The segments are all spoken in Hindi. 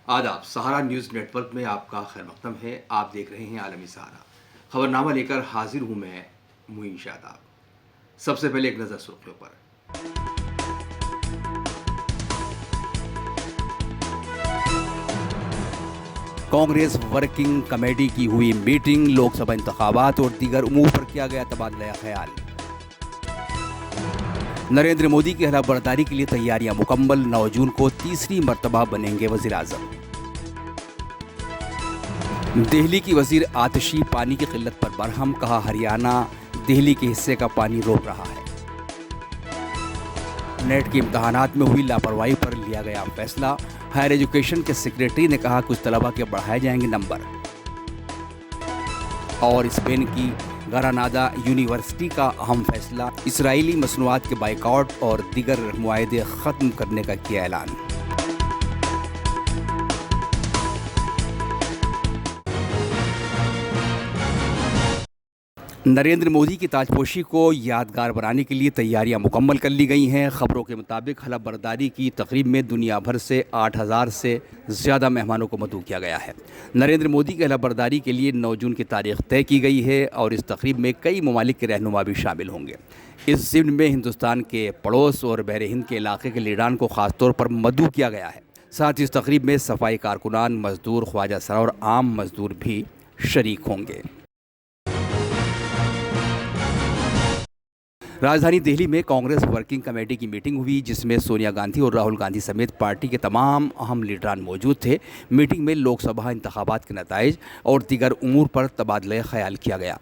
आदाब। सहारा न्यूज़ नेटवर्क में आपका खैर मकदम है। आप देख रहे हैं आलमी सहारा। खबरनामा लेकर हाजिर हूं मैं मुइन शादाब। सबसे पहले एक नज़र सुर्खियों पर। कांग्रेस वर्किंग कमेटी की हुई मीटिंग, लोकसभा इंतखाबात और दीगर उमूर पर किया गया तबादला ख्याल। नरेंद्र मोदी की खिलाफ बर्दारी के लिए तैयारियां मुकम्मल, 9 जून को तीसरी मर्तबा बनेंगे वजीर आजम। दिल्ली की वजीर आतिशी पानी की किल्लत पर बरहम, कहा हरियाणा दिल्ली के हिस्से का पानी रोक रहा है। नेट के इम्तहानात में हुई लापरवाही पर लिया गया फैसला, हायर एजुकेशन के सेक्रेटरी ने कहा कुछ तलबा के बढ़ाए जाएंगे नंबर। और स्पेन की ग्रानादा यूनिवर्सिटी का अहम फैसला, इसराइली मसनूआत के बाइकआउट और दीगर मुआहदे ख़त्म करने का किया ऐलान। नरेंद्र मोदी की ताजपोशी को यादगार बनाने के लिए तैयारियां मुकम्मल कर ली गई हैं। खबरों के मुताबिक हलफ बर्दारी की तकरीब में दुनिया भर से 8,000 से ज़्यादा मेहमानों को मदऊ किया गया है। नरेंद्र मोदी की हलफ बर्दारी के लिए 9 जून की तारीख तय की गई है और इस तकरीब में कई ममालिक के रहनुमा भी शामिल होंगे। इस ज़िम्न में हिंदुस्तान के पड़ोस और बहर हिंद के इलाके के लीडरान को ख़ास तौर पर मदऊ किया गया है। साथ ही इस तकरीब में सफाई कारकुनान, मजदूर, ख्वाजा सरा और आम मजदूर भी शरीक होंगे। राजधानी दिल्ली में कांग्रेस वर्किंग कमेटी की मीटिंग हुई, जिसमें सोनिया गांधी और राहुल गांधी समेत पार्टी के तमाम अहम लीडरान मौजूद थे। मीटिंग में लोकसभा इंतखाबात के नताइज और दीगर उमूर पर तबादला ख्याल किया गया।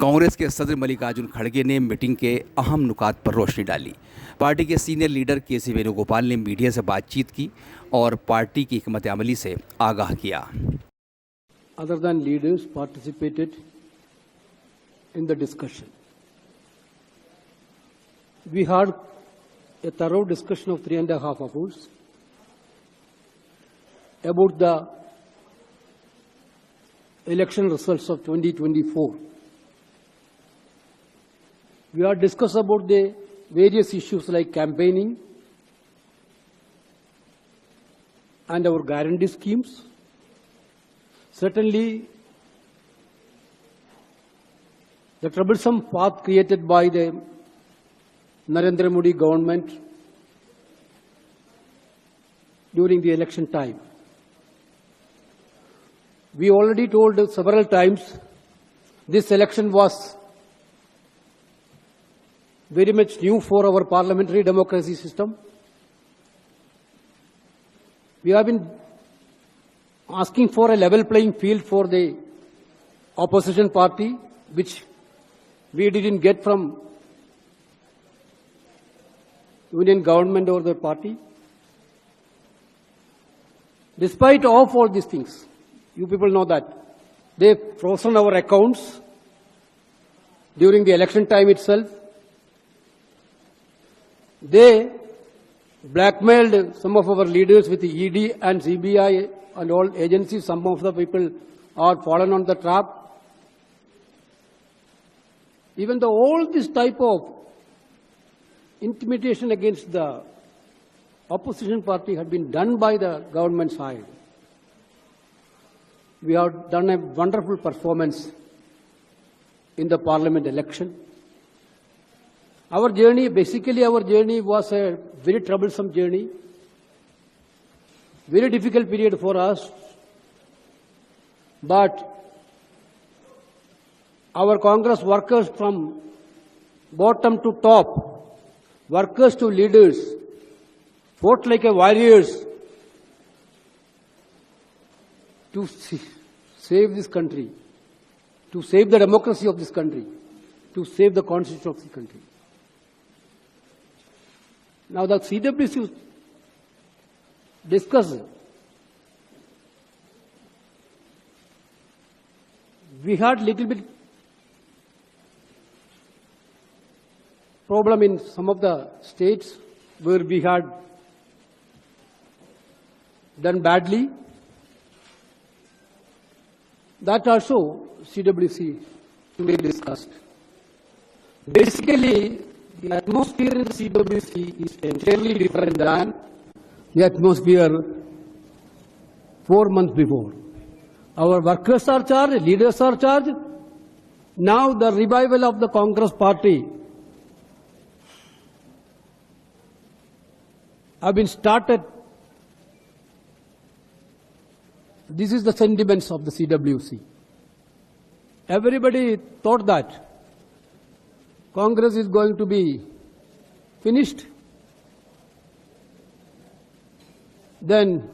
कांग्रेस के सदर मल्लिकार्जुन खड़गे ने मीटिंग के अहम नुकात पर रोशनी डाली। पार्टी के सीनियर लीडर के.सी. वेणुगोपाल ने मीडिया से बातचीत की और पार्टी की हिकमत अमली से आगाह किया। Other than leaders participated in the discussion. We had a thorough discussion of 3.5 hours about the election results of 2024. We had discussed about the various issues like campaigning and our guarantee schemes. Certainly, the troublesome path created by the Narendra Modi government during the election time. We already told several times this election was very much new for our parliamentary democracy system. We have been asking for a level playing field for the opposition party, which we didn't get from union government or the party. Despite of all these things, you people know that they frozen our accounts during the election time itself. They blackmailed some of our leaders with the ED and CBI and all agencies. Some of the people are fallen on the trap. Even though all this type of intimidation against the opposition party had been done by the government side, we have done a wonderful performance in the parliament election. Our journey was a very troublesome journey, very difficult period for us, but our Congress workers from bottom to top, workers to leaders, fought like a warriors to save this country, to save the democracy of this country, to save the constitution of the country. Now the CWC discussed. We had little bit problem in some of the states where we had done badly. That also CWC today discussed. Basically, the atmosphere in the CWC is entirely different than the atmosphere 4 months before. Our workers are charged, leaders are charged. Now the revival of the Congress party have been started. This is the sentiments of the CWC. Everybody thought that Congress is going to be finished. Then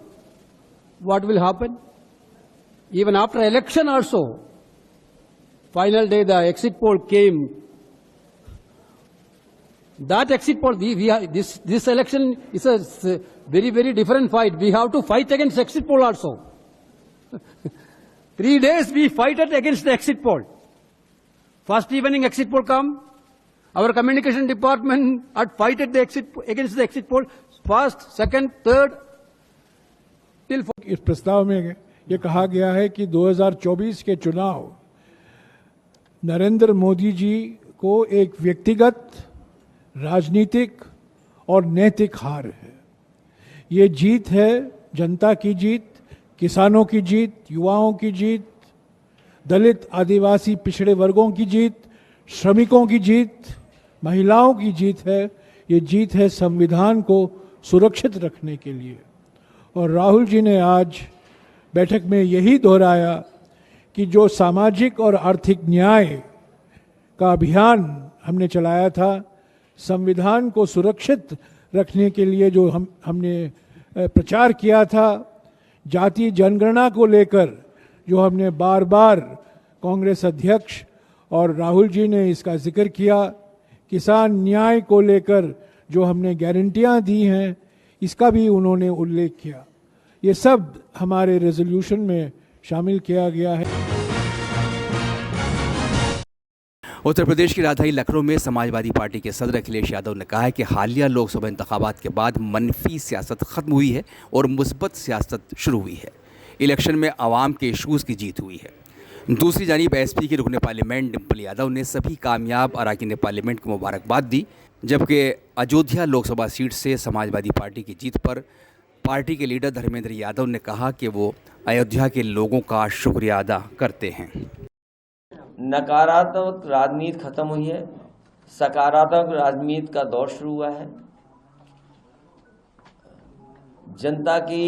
what will happen? Even after election also, final day the exit poll came. That exit poll, this election is a very, very different fight. We have to fight against exit poll also. 3 days we fight against the exit poll. First evening exit poll come. Our communication department had fight against the exit poll. First, second, third, till fourth. इस प्रस्ताव में ये कहा गया है कि 2024 के चुनाव नरेंद्र मोदी जी को एक व्यक्तिगत, राजनीतिक और नैतिक हार है। ये जीत है जनता की जीत, किसानों की जीत, युवाओं की जीत, दलित आदिवासी पिछड़े वर्गों की जीत, श्रमिकों की जीत, महिलाओं की जीत है। ये जीत है संविधान को सुरक्षित रखने के लिए। और राहुल जी ने आज बैठक में यही दोहराया कि जो सामाजिक और आर्थिक न्याय का अभियान हमने चलाया था, संविधान को सुरक्षित रखने के लिए जो हमने प्रचार किया था, जाति जनगणना को लेकर जो हमने बार बार कांग्रेस अध्यक्ष और राहुल जी ने इसका जिक्र किया, किसान न्याय को लेकर जो हमने गारंटियां दी हैं, इसका भी उन्होंने उल्लेख किया। ये सब हमारे रेजोल्यूशन में शामिल किया गया है। उत्तर प्रदेश की राजधानी लखनऊ में समाजवादी पार्टी के सदर अखिलेश यादव ने कहा है कि हालिया लोकसभा इंतखाबात के बाद मनफी सियासत खत्म हुई है और मुस्बत सियासत शुरू हुई है। इलेक्शन में आवाम के इशूज़ की जीत हुई है। दूसरी जानिब एसपी की रुकने पार्लियामेंट डिम्पल यादव ने सभी कामयाब अरकान पार्लियामेंट को मुबारकबाद दी, जबकि अयोध्या लोकसभा सीट से समाजवादी पार्टी की जीत पर पार्टी के लीडर धर्मेंद्र यादव ने कहा कि वो अयोध्या के लोगों का शुक्रिया अदा करते हैं। नकारात्मक राजनीति खत्म हुई है, सकारात्मक राजनीति का दौर शुरू हुआ है। जनता की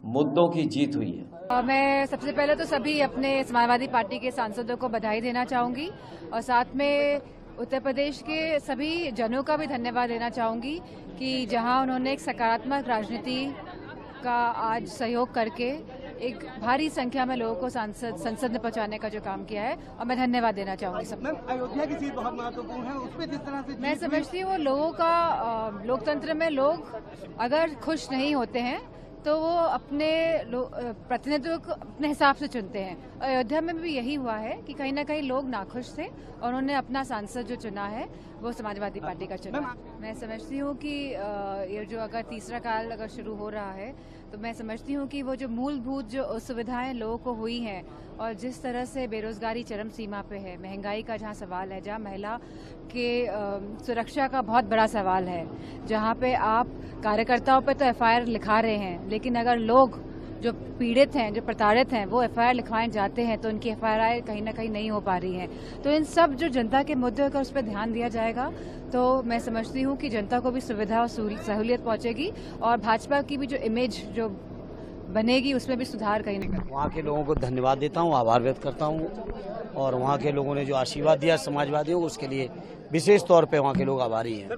मुद्दों की जीत हुई है। मैं सबसे पहले तो सभी अपने समाजवादी पार्टी के सांसदों को बधाई देना चाहूंगी और साथ में उत्तर प्रदेश के सभी जनों का भी धन्यवाद देना चाहूंगी कि जहां उन्होंने एक सकारात्मक राजनीति का आज सहयोग करके एक भारी संख्या में लोगों को संसद में पहुंचाने का जो काम किया है, और मैं धन्यवाद देना चाहूंगी सबको। अयोध्या की सीट बहुत महत्वपूर्ण है, उसमें जिस तरह से मैं समझती हूँ लोगों का लोकतंत्र में लोग अगर खुश नहीं होते हैं तो वो अपने प्रतिनिधित्व को अपने हिसाब से चुनते हैं। अयोध्या में भी यही हुआ है कि कहीं ना कहीं लोग नाखुश थे और उन्होंने अपना सांसद जो चुना है वो समाजवादी पार्टी का चुना। मैं समझती हूँ कि ये जो अगर तीसरा काल अगर शुरू हो रहा है तो मैं समझती हूँ कि वो जो मूलभूत जो सुविधाएं लोगों को हुई हैं और जिस तरह से बेरोजगारी चरम सीमा पे है, महंगाई का जहाँ सवाल है, जहाँ महिला के सुरक्षा का बहुत बड़ा सवाल है, जहाँ पे आप कार्यकर्ताओं पे तो एफआईआर लिखा रहे हैं, लेकिन अगर लोग जो पीड़ित हैं, जो प्रताड़ित हैं, वो एफआईआर लिखवाए जाते हैं तो उनकी एफआईआर कहीं ना कहीं नहीं हो पा रही है। तो इन सब जो जनता के मुद्दों का उस पर ध्यान दिया जाएगा तो मैं समझती हूँ कि जनता को भी सुविधा और सहूलियत पहुंचेगी और भाजपा की भी जो इमेज जो बनेगी उसमें भी सुधार कहीं ना कहीं। वहाँ के लोगों को धन्यवाद देता हूँ, आभार व्यक्त करता हूँ और वहाँ के लोगों ने जो आशीर्वाद दिया समाजवादियों को, उसके लिए विशेष तौर पे वहाँ के लोग आभारी हैं।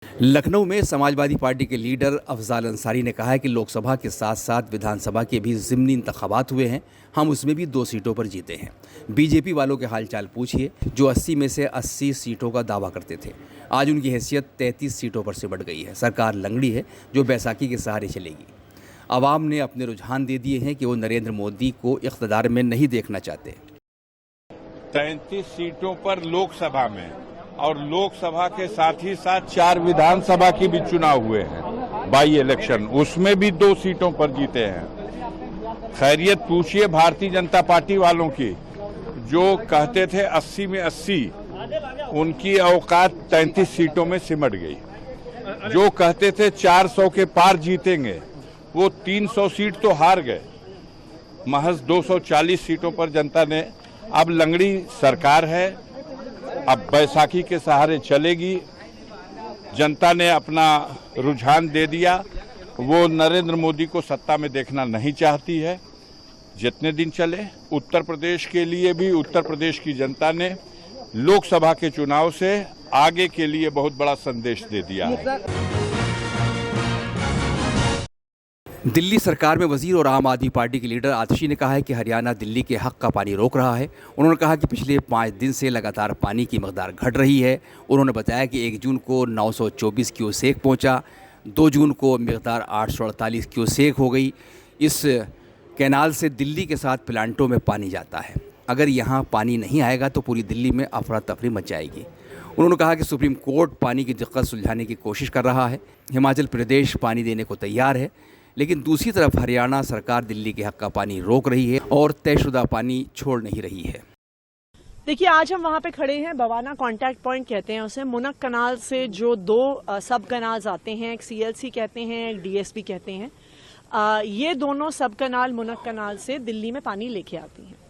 लखनऊ में समाजवादी पार्टी के लीडर अफजाल अंसारी ने कहा है कि लोकसभा के साथ साथ विधानसभा के भी ज़िमनी इंतखाबात हुए हैं, हम उसमें भी 2 सीटों पर जीते हैं। बीजेपी वालों के हालचाल पूछिए, जो 80 में से 80 सीटों का दावा करते थे, आज उनकी हैसियत 33 सीटों पर सिमट गई है। सरकार लंगड़ी है जो बैसाखी के सहारे चलेगी। आवाम ने अपने रुझान दे दिए हैं कि वो नरेंद्र मोदी को इख्तिदार में नहीं देखना चाहते। 33 सीटों पर लोकसभा में और लोकसभा के साथ ही साथ 4 विधानसभा की भी चुनाव हुए हैं, बाई इलेक्शन, उसमें भी 2 सीटों पर जीते हैं। खैरियत पूछिए भारतीय जनता पार्टी वालों की, जो कहते थे 80 में 80, उनकी औकात 33 सीटों में सिमट गई। जो कहते थे 400 के पार जीतेंगे, वो 300 सीट तो हार गए। महज 240 सीटों पर जनता ने, अब लंगड़ी सरकार है, अब बैसाखी के सहारे चलेगी। जनता ने अपना रुझान दे दिया, वो नरेंद्र मोदी को सत्ता में देखना नहीं चाहती है। जितने दिन चले, उत्तर प्रदेश के लिए भी उत्तर प्रदेश की जनता ने लोकसभा के चुनाव से आगे के लिए बहुत बड़ा संदेश दे दिया है। दिल्ली सरकार में वजीर और आम आदमी पार्टी के लीडर आतिशी ने कहा है कि हरियाणा दिल्ली के हक का पानी रोक रहा है। उन्होंने कहा कि पिछले 5 दिन से लगातार पानी की मकदार घट रही है। उन्होंने बताया कि 1 जून को 924 क्यूसेक पहुंचा, 2 जून को मकदार 848 क्यूसेक हो गई। इस कैनाल से दिल्ली के साथ प्लांटों में पानी जाता है। अगर यहाँ पानी नहीं आएगा तो पूरी दिल्ली में अफरा तफरी मच जाएगी। उन्होंने कहा कि सुप्रीम कोर्ट पानी की दिक्कत सुलझाने की कोशिश कर रहा है। हिमाचल प्रदेश पानी देने को तैयार है, लेकिन दूसरी तरफ हरियाणा सरकार दिल्ली के हक का पानी रोक रही है और तयशुदा पानी छोड़ नहीं रही है। देखिए, आज हम वहाँ पे खड़े हैं, बवाना कॉन्टैक्ट पॉइंट कहते हैं उसे। मुनक कनाल से जो 2 सब कनाल्स आते हैं, एक CLC कहते हैं, एक DSP कहते हैं। ये दोनों सब कनाल मुनक कनाल से दिल्ली में पानी लेके आती हैं।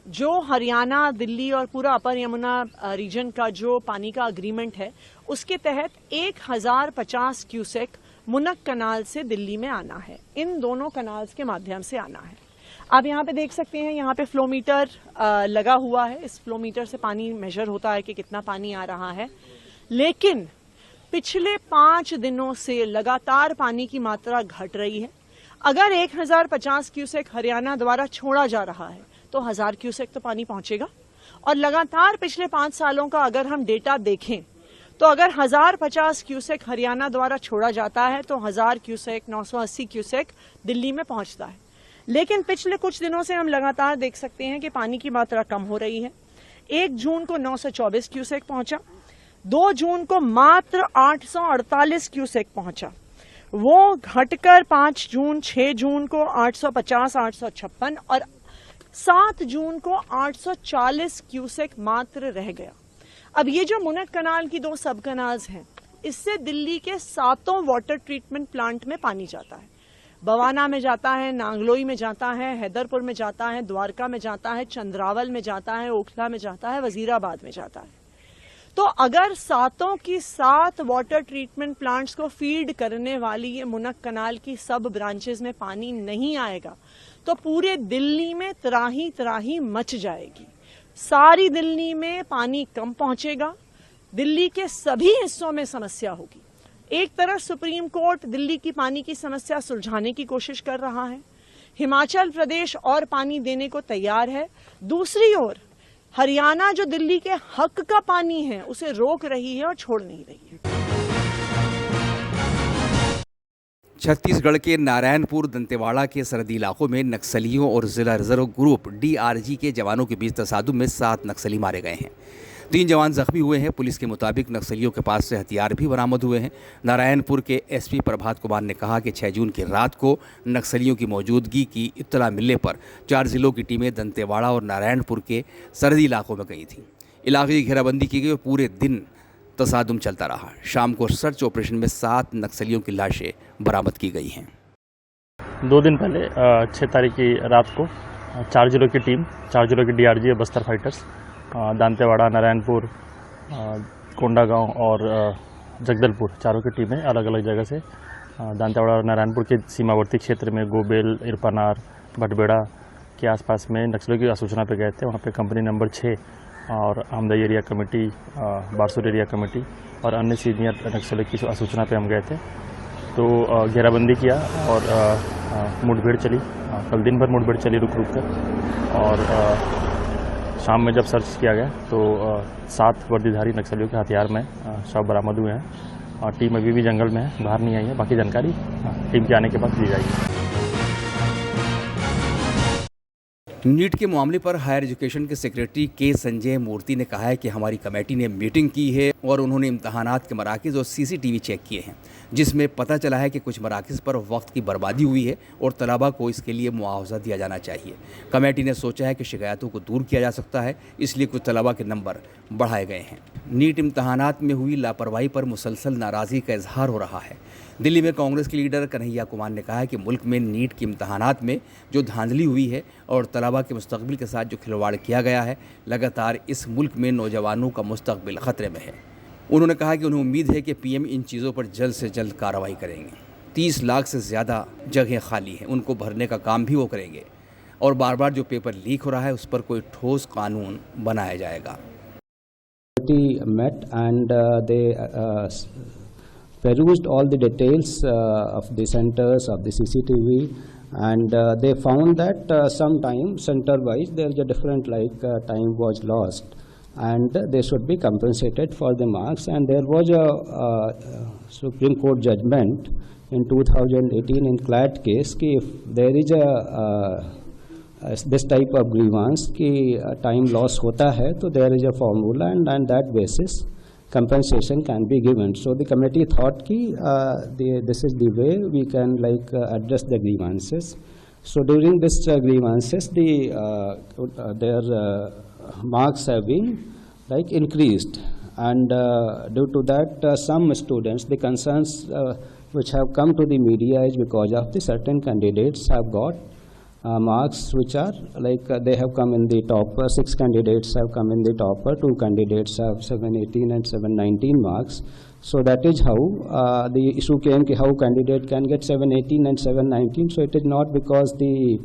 जो हरियाणा, दिल्ली और पूरा अपर यमुना रीजन का जो पानी का अग्रीमेंट है, उसके तहत 1050 क्यूसेक मुनक कनाल से दिल्ली में आना है। इन दोनों कनाल्स के माध्यम से आना है। आप यहाँ पे देख सकते हैं, यहाँ पे फ्लो मीटर लगा हुआ है। इस फ्लो मीटर से पानी मेजर होता है कि कितना पानी आ रहा है। लेकिन पिछले 5 दिनों से लगातार पानी की मात्रा घट रही है। अगर 1050 क्यूसेक हरियाणा द्वारा छोड़ा जा रहा है तो 1000 क्यूसेक तो पानी पहुंचेगा। और लगातार पिछले 5 सालों का अगर हम डेटा देखें तो अगर 1050 क्यूसेक हरियाणा द्वारा छोड़ा जाता है तो 1000 क्यूसेक, 980 क्यूसेक दिल्ली में पहुंचता है। लेकिन पिछले कुछ दिनों से हम लगातार देख सकते हैं कि पानी की मात्रा कम हो रही है। 1 जून को 924 क्यूसेक पहुंचा, 2 जून को मात्र 848 क्यूसेक पहुंचा। वो घटकर 5 जून, 6 जून को 850, 856 और 7 जून को 840 क्यूसेक मात्र रह गया। अब ये जो मुनक कनाल की 2 सब कनाल्स हैं, इससे दिल्ली के 7 वाटर ट्रीटमेंट प्लांट में पानी जाता है। बवाना में जाता है, नांगलोई में जाता है, हैदरपुर में जाता है, द्वारका में जाता है, चंद्रावल में जाता है, ओखला में जाता है, वजीराबाद में जाता है। तो अगर 7 की 7 वाटर ट्रीटमेंट प्लांट्स को फीड करने वाली ये मुनक कनाल की सब ब्रांचेस में पानी नहीं आएगा तो पूरे दिल्ली में त्राही त्राही मच जाएगी। सारी दिल्ली में पानी कम पहुंचेगा, दिल्ली के सभी हिस्सों में समस्या होगी। एक तरफ सुप्रीम कोर्ट दिल्ली की पानी की समस्या सुलझाने की कोशिश कर रहा है, हिमाचल प्रदेश और पानी देने को तैयार है। दूसरी ओर हरियाणा जो दिल्ली के हक का पानी है उसे रोक रही है और छोड़ नहीं रही है। छत्तीसगढ़ के नारायणपुर दंतेवाड़ा के सरहदी इलाकों में नक्सलियों और जिला रिजर्व ग्रुप DRG के जवानों के बीच तसादुम में 7 नक्सली मारे गए हैं। 3 जवान जख्मी हुए हैं। पुलिस के मुताबिक नक्सलियों के पास से हथियार भी बरामद हुए हैं। नारायणपुर के SP प्रभात कुमार ने कहा कि 6 जून की रात को नक्सलियों की मौजूदगी की इत्तला मिलने पर 4 जिलों की टीमें दंतेवाड़ा और नारायणपुर के सरहदी इलाकों में गई थीं। इलाके की घेराबंदी की गई और पूरे दिन तसादुम चलता रहा। शाम को सर्च ऑपरेशन में 7 नक्सलियों की लाशें बरामद की गई हैं। 2 दिन पहले 6 तारीख की रात को 4 जिलों की टीम, 4 जिलों की DRG और बस्तर फाइटर्स, दांतेवाड़ा, नारायणपुर, कोंडागांव और जगदलपुर, चारों की टीमें अलग अलग जगह से दांतेवाड़ा और नारायणपुर के सीमावर्ती क्षेत्र में गोबेल, इरपानार, भटबेड़ा के आसपास में नक्सलियों की सूचना पे गए थे। वहाँ पे कंपनी नंबर 6 और Amdai area committee, Barsur area committee और अन्य सीनियर नक्सलियों की सूचना पे हम गए थे। तो घेराबंदी किया और मुठभेड़ चली। कल दिन भर मुठभेड़ चली रुक कर, और शाम में जब सर्च किया गया तो 7 वर्दीधारी नक्सलियों के हथियार में शव बरामद हुए हैं। और टीम अभी भी जंगल में है, बाहर नहीं आई है। बाकी जानकारी टीम के आने के बाद दी जाएगी। नीट के मामले पर हायर एजुकेशन के सेक्रेटरी के संजय मूर्ति ने कहा है कि हमारी कमेटी ने मीटिंग की है और उन्होंने इम्तहानात के मराकज़ और सीसीटीवी चेक किए हैं, जिसमें पता चला है कि कुछ मराकज़ पर वक्त की बर्बादी हुई है और तलबा को इसके लिए मुआवजा दिया जाना चाहिए। कमेटी ने सोचा है कि शिकायतों को दूर किया जा सकता है, इसलिए कुछ तलबा के नंबर बढ़ाए गए हैं। नीट इम्तहानात में हुई लापरवाही पर मुसलसल नाराज़गी का इजहार हो रहा है। दिल्ली में कांग्रेस के लीडर कन्हैया कुमार ने कहा है कि मुल्क में नीट की इम्तहानात में जो धांधली हुई है और तलबा के मुस्तकबिल के साथ जो खिलवाड़ किया गया है, लगातार इस मुल्क में नौजवानों का मुस्तकबिल ख़तरे में है। उन्होंने कहा कि उन्हें उम्मीद है कि पीएम इन चीज़ों पर जल्द से जल्द कार्रवाई करेंगे। 30 लाख से ज़्यादा जगहें खाली हैं, उनको भरने का काम भी वो करेंगे और बार बार जो पेपर लीक हो रहा है उस पर कोई ठोस कानून बनाया जाएगा। Met and they perused all the details of the centers, of the CCTV, and they found that sometime center-wise there is a different time was lost, and they should be compensated for the marks. And there was a Supreme Court judgment in 2018 in CLAT case कि if there is a this type of grievance कि time loss होता है तो there is a formula and that basis compensation can be given. So the committee thought कि this is the way we can address the grievances. So during this grievances their marks have been increased, and due to that some students, the concerns which have come to the media is because of the certain candidates have got marks which are they have come in the topper. 6 candidates have come in the topper, 2 candidates have 718 and 719 marks. So that is how the issue came ki how candidate can get 718 and 719. So it is not because the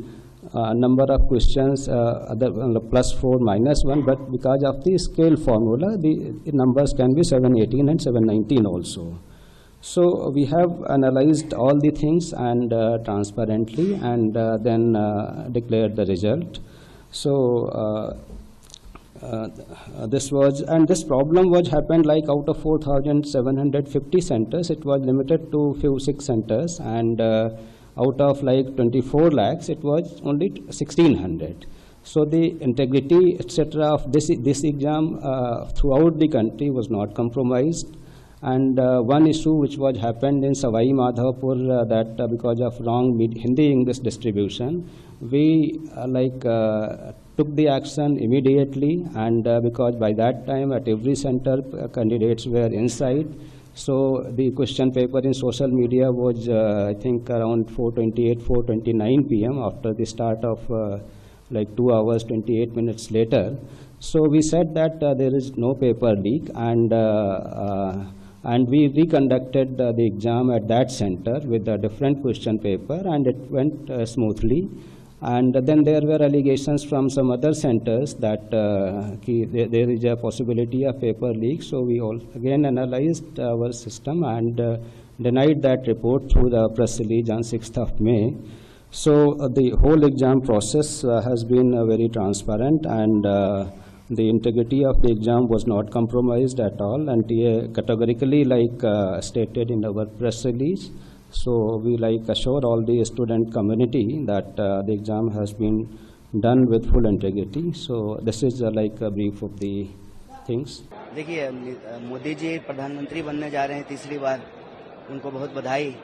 number of questions +4 -1, but because of the scale formula the numbers can be 718 and 719 also. So we have analyzed all the things and transparently, and then declared the result. So this problem was happened out of 4,750 centers, it was limited to few 6 centers, and out of 24 lakhs it was only 1,600. So the integrity etc. of this exam throughout the country was not compromised. And one issue which was happened in Savai Madhavpur, that because of wrong Hindi English distribution, we took the action immediately, and because by that time at every center candidates were inside. So the question paper in social media was I think around 4:28, 4:29 p.m. after the start of 2 hours 28 minutes later. So we said that there is no paper leak, and we reconducted the exam at that center with a different question paper, and it went smoothly. And then there were allegations from some other centers that there is a possibility of paper leak. So we all again analyzed our system and denied that report through the press release on 6th of May. So the whole exam process has been very transparent, and the integrity of the exam was not compromised at all, and categorically stated in our press release. So we assure all the student community that the exam has been done with full integrity. So this is a brief of the things. देखिए, मोदी जी प्रधानमंत्री बनने जा रहे हैं 3री बार, उनको बहुत बधाई।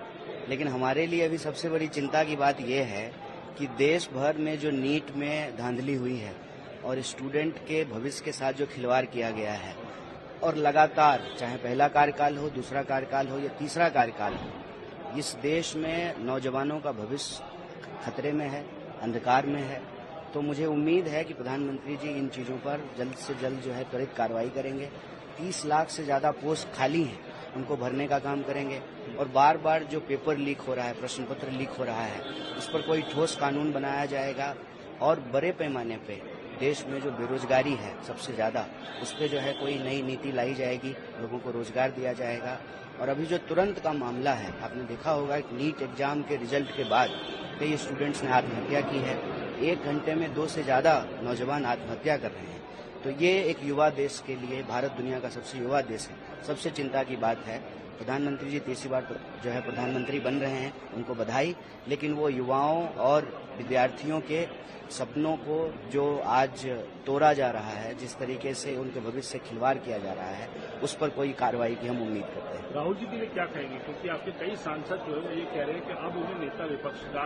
लेकिन हमारे लिए अभी सबसे बड़ी चिंता की बात यह है कि देश भर में जो नीट में धांधली हुई है और स्टूडेंट के भविष्य के साथ जो खिलवाड़ किया गया है, और लगातार चाहे पहला कार्यकाल हो, दूसरा कार्यकाल हो या तीसरा कार्यकाल हो, इस देश में नौजवानों का भविष्य खतरे में है, अंधकार में है। तो मुझे उम्मीद है कि प्रधानमंत्री जी इन चीज़ों पर जल्द से जल्द जो है त्वरित कार्रवाई करेंगे। 30 लाख से ज़्यादा पोस्ट खाली हैं, उनको भरने का काम करेंगे, और बार बार जो पेपर लीक हो रहा है, प्रश्न पत्र लीक हो रहा है, उस पर कोई ठोस कानून बनाया जाएगा। और बड़े पैमाने पे देश में जो बेरोजगारी है सबसे ज़्यादा, उस पर जो है कोई नई नीति लाई जाएगी, लोगों को रोजगार दिया जाएगा। और अभी जो तुरंत का मामला है, आपने देखा होगा कि नीट एग्जाम के रिजल्ट के बाद कई स्टूडेंट्स ने आत्महत्या की है। 1 घंटे में 2 से ज़्यादा नौजवान आत्महत्या कर रहे हैं। तो ये एक युवा देश के लिए, भारत दुनिया का सबसे युवा देश है, सबसे चिंता की बात है। प्रधानमंत्री जी तीसरी बार जो है प्रधानमंत्री बन रहे हैं, उनको बधाई। लेकिन वो युवाओं और विद्यार्थियों के सपनों को जो आज तोड़ा जा रहा है, जिस तरीके से उनके भविष्य से खिलवाड़ किया जा रहा है, उस पर कोई कार्रवाई की हम उम्मीद करते हैं। राहुल जी के लिए क्या कहेंगे, क्योंकि आपके कई सांसद जो है वो ये कह रहे हैं कि अब उन्हें नेता विपक्ष का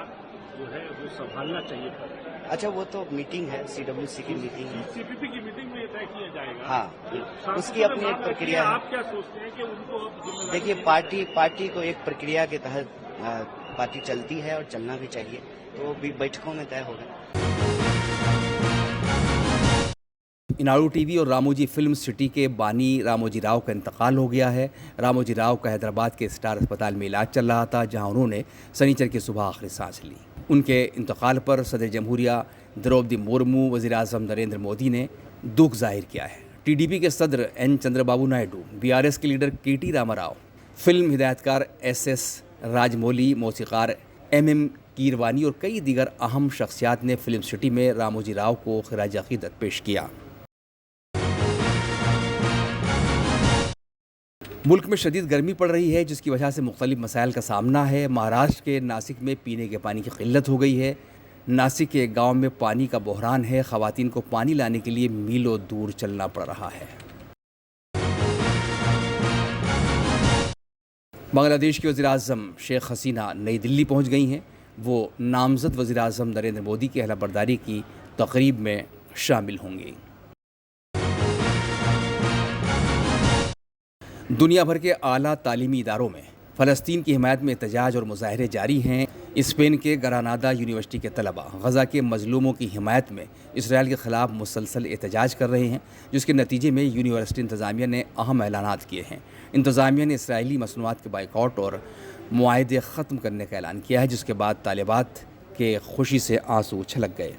जो है वो संभालना चाहिए था। अच्छा, वो तो मीटिंग है, सीडब्ल्यूसी की मीटिंग है, सीपीपी की मीटिंग में तय किया जाएगा। हाँ, उसकी अपनी एक प्रक्रिया है। आप क्या सोचते हैं कि उनको अब देखिए, पार्टी को एक प्रक्रिया के तहत पार्टी चलती है और चलना भी चाहिए, तो भी बैठकों में तय होगा। इनाडू टीवी और रामोजी फिल्म सिटी के बानी रामोजी राव का इंतकाल हो गया है। रामोजी राव का हैदराबाद के स्टार अस्पताल में इलाज चल रहा था, जहां उन्होंने शनिचर की सुबह आखिरी सांस ली। उनके इंतकाल पर सदर जमहूरिया द्रौपदी मुर्मू, वज़ीर आज़म नरेंद्र मोदी ने दुख जाहिर किया है। टीडीपी के सदर एन चंद्रबाबू नायडू, बीआरएस के लीडर केटी रामाराव, फिल्म हिदायतकार एसएस राजमौली, मौसीकार एमएम कीरवानी और कई दीगर अहम शख्सियात ने फिल्म सिटी में रामोजी राव को खिराज अकीदत पेश किया। मुल्क में शदीद गर्मी पड़ रही है, जिसकी वजह से मुख्तलिफ मसाइल का सामना है। महाराष्ट्र के नासिक में पीने के पानी की किल्लत हो गई है। नासिक के एक गांव में पानी का बहरान है। ख़वातीन को पानी लाने के लिए मीलों दूर चलना पड़ रहा है। बांग्लादेश की वज़ीर आज़म शेख हसीना नई दिल्ली पहुंच गई हैं। वो नामज़द वज़ीर आज़म नरेंद्र मोदी की अहलबरदारी की तकरीब में शामिल होंगी। दुनिया भर के आला तालीमी इदारों में फ़लस्तीन की हिमायत में एहतजाज और मुजाहरे जारी हैं। स्पेन के ग्रानादा यूनिवर्सिटी के तलबा गज़ा के मज़लूमों की हिमायत में इसराइल के ख़िलाफ़ मुसलसल एहतजाज कर रहे हैं, जिसके नतीजे में यूनिवर्सिटी इंतज़ामिया ने अहम ऐलानात किए हैं। इंतज़ामिया ने इसराइली मसनूआत के बाइकआउट और मुआहदे ख़त्म करने का ऐलान किया है, जिसके बाद तालिबात के खुशी से आंसू छलक गए।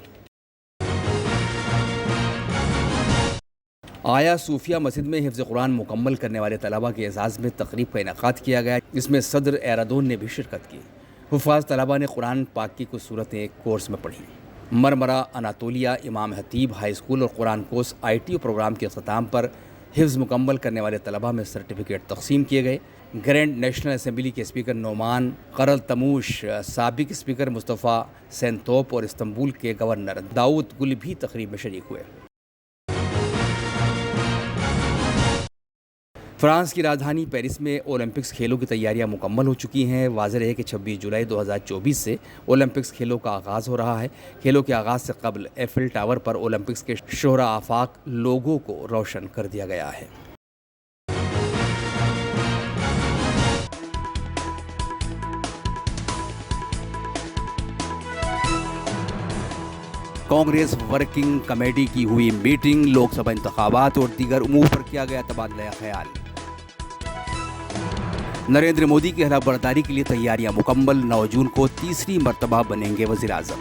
आया सूफिया मस्जिद में हिफ्ज़ कुरान मुकम्मल करने वाले तलबा के एजाज़ में तकरीब का इनेकाद किया गया, जिसमें सदर एरादोन ने भी शिरकत की। हुफ़ाज़ तलबा ने कुरान पाक की कुछ सूरतें कोर्स में पढ़ी। मरमरा, अनातोलिया, इमाम हतीब हाई स्कूल और कुरान कोर्स ITO प्रोग्राम के अख्ताम पर हिफ्ज़ मुकम्मल करने वाले तलबा में सर्टिफिकेट तकसीम किए गए। ग्रैंड नेशनल असम्बली के स्पीकर नोमान करल तमूश, साबिक स्पीकर मुस्तफ़ा सैनतोप और इस्तंबुल के गवर्नर दाऊद गुल भी तकरीब में शरीक हुए। फ्रांस की राजधानी पेरिस में ओलंपिक्स खेलों की तैयारियां मुकम्मल हो चुकी हैं। वाज़ेह है कि 26 जुलाई 2024 से ओलंपिक्स खेलों का आगाज़ हो रहा है। खेलों के आगाज़ से कबल एफिल टावर पर ओलंपिक्स के शोहरा आफाक लोगों को रोशन कर दिया गया है। कांग्रेस वर्किंग कमेटी की हुई मीटिंग, लोकसभा इंतखाबात और दीगर उमूर पर किया गया तबादला ख्याल। नरेंद्र मोदी की अहलबरदारी के लिए तैयारियां मुकम्मल, 9 जून को तीसरी मर्तबा बनेंगे वज़ीर आज़म।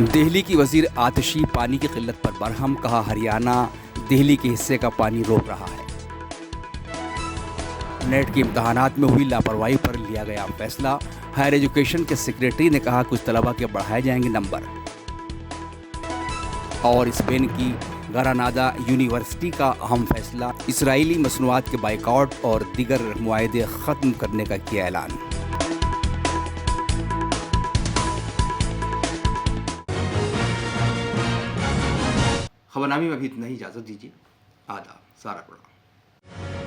दिल्ली की वज़ीर आतिशी पानी की किल्लत पर बरहम, कहा हरियाणा दिल्ली के हिस्से का पानी रोक रहा है। नेट के इम्तहानात में हुई लापरवाही पर लिया गया फैसला। हायर एजुकेशन के सेक्रेटरी ने कहा कुछ तलबा के बढ़ाए जाएंगे नंबर। और स्पेन की ग्रानादा यूनिवर्सिटी का अहम फैसला, इसराइली मसनूआत के बाइकआउट और दीगर मुआहदे ख़त्म करने का किया ऐलान। खबरनामे में अभी इतना ही, इजाज़त दीजिए। आदाब। सारा प्रोग्राम